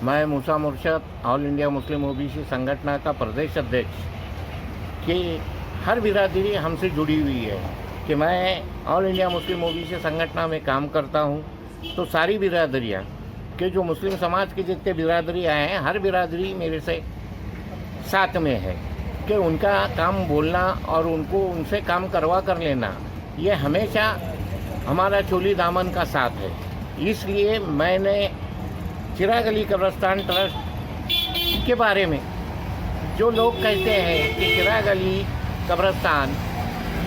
मैं मूसा मुर्शद all India Muslim OBC संगठन का प्रदेश अध्यक्ष कि हर बिरादरी हमसे जुड़ी हुई है कि मैं ऑल इंडिया मुस्लिम ओबीसी संगठन में काम करता हूं, तो सारी बिरादरियां कि जो मुस्लिम समाज के जितने बिरादरियाँ हैं, हर बिरादरी मेरे से साथ में है कि उनका काम बोलना और उनसे काम करवा कर लेना, ये हमेशा हमारा चोली दामन का साथ है। इसलिए मैंने चिराग अली कब्रिस्तान ट्रस्ट के बारे में जो लोग कहते हैं कि चिराग अली कब्रिस्तान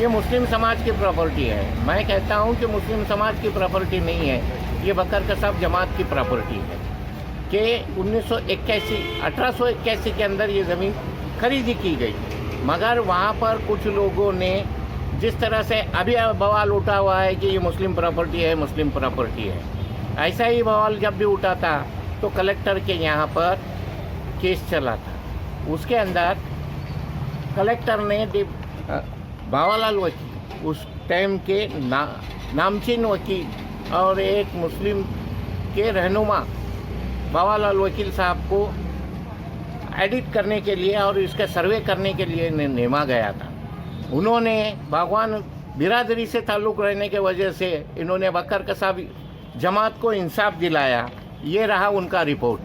ये मुस्लिम समाज की प्रॉपर्टी है, मैं कहता हूं कि मुस्लिम समाज की प्रॉपर्टी नहीं है, ये बकर कसाब जमात की प्रॉपर्टी है कि 1881 के अंदर ये ज़मीन खरीदी की गई। मगर वहाँ पर कुछ लोगों ने जिस तरह से अभी बवाल उठा हुआ है कि ये मुस्लिम प्रॉपर्टी है, मुस्लिम प्रॉपर्टी है, ऐसा ही बवाल जब भी उठा था तो कलेक्टर के यहाँ पर केस चला था। उसके अंदर कलेक्टर ने बावालाल वकील, उस टाइम के नामचीन वकील और एक मुस्लिम के रहनुमा बावालाल वकील साहब को एडिट करने के लिए और इसका सर्वे करने के लिए नेमा गया था। उन्होंने बागवान बिरादरी से ताल्लुक़ रहने के वजह से इन्होंने बकर कसाब जमात को इंसाफ दिलाया। ये रहा उनका रिपोर्ट।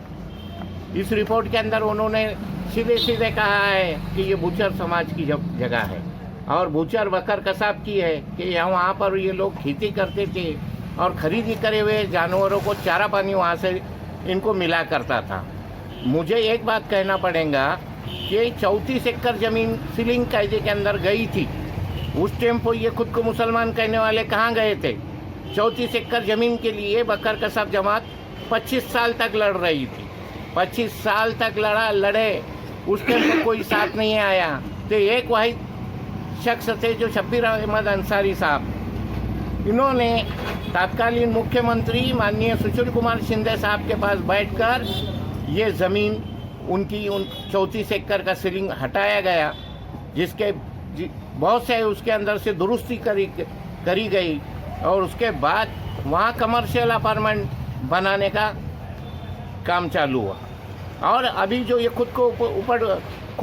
इस रिपोर्ट के अंदर उन्होंने सीधे सीधे कहा है कि ये बूचर समाज की जगह है और बूचर बकर कसाब की है कि वहाँ पर ये लोग खेती करते थे और ख़रीदी करे हुए जानवरों को चारा पानी वहाँ से इनको मिला करता था। मुझे एक बात कहना पड़ेगा कि 34 एकड़ ज़मीन सीलिंग कायदे के अंदर गई थी। उस टाइम पर ये खुद को मुसलमान कहने वाले कहाँ गए थे? 34 एकड़ ज़मीन के लिए बकर कसाब जमात 25 साल तक लड़ रही थी। 25 साल तक लड़े, उस टाइम पर कोई साथ नहीं आया। तो एक वाहिद शख्स थे जो शब्बीर अहमद अंसारी साहब, इन्होंने तत्कालीन मुख्यमंत्री माननीय सुशील कुमार शिंदे साहब के पास बैठकर ये ज़मीन उनकी 34 एकड़ का सीलिंग हटाया गया, जिसके बहुत से उसके अंदर से दुरुस्ती करी गई और उसके बाद वहाँ कमर्शियल अपार्टमेंट बनाने का काम चालू हुआ। और अभी जो ये खुद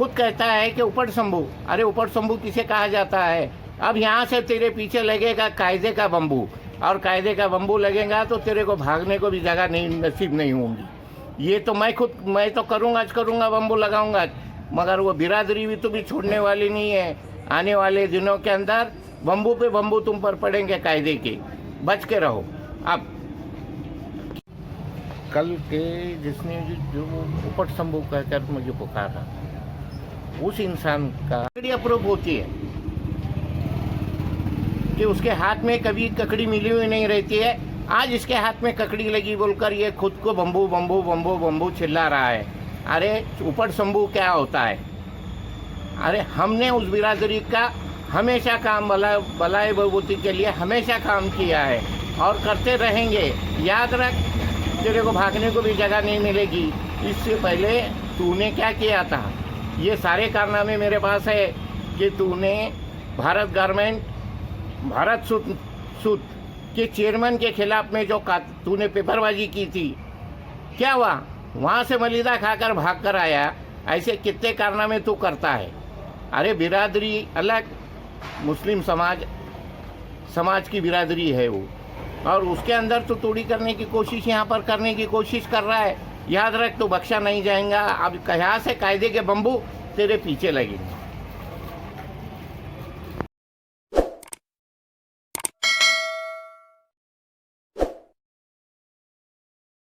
कहता है कि उपड़ शंभू, अरे उपड़ शंभू किसे कहा जाता है? अब यहाँ से तेरे पीछे लगेगा कायदे का बम्बू, और कायदे का बम्बू लगेगा तो तेरे को भागने को भी जगह नहीं नसीब नहीं होंगी। ये तो मैं तो करूँगा बम्बू लगाऊंगा, मगर वो बिरादरी भी तो भी छोड़ने वाली नहीं है। आने वाले दिनों के अंदर बम्बू पे बम्बू तुम पर पड़ेंगे कायदे के, बच के रहो। अब कल के जिसने जो उपट शंभू कहकर मुझे पुकारा, उस इंसान का अप्रूव होती है कि उसके हाथ में कभी ककड़ी मिली हुई नहीं रहती है। आज इसके हाथ में ककड़ी लगी बोलकर ये खुद को बम्बू बम्बू बम्बू बम्बू चिल्ला रहा है। अरे उपट शंभू क्या होता है? अरे हमने उस बिरादरी का हमेशा काम भलाई बलबूती के लिए हमेशा काम किया है और करते रहेंगे। याद रख, तेरे को भागने को भी जगह नहीं मिलेगी। इससे पहले तूने क्या किया था? ये सारे कारनामे मेरे पास है कि तूने भारत गारमेंट, भारत सूत के चेयरमैन के खिलाफ में जो तूने पेपरबाजी की थी, क्या हुआ? वहाँ से मलिदा खाकर भाग कर आया। ऐसे कितने कारनामे तू करता है? अरे बिरादरी अलग, मुस्लिम समाज की बिरादरी है वो, और उसके अंदर तो तोड़ी करने की कोशिश यहाँ पर करने की कोशिश कर रहा है। याद रख, तो बख्शा नहीं जाएगा। अब यहाँ से कायदे के बम्बू तेरे पीछे लगेंगे।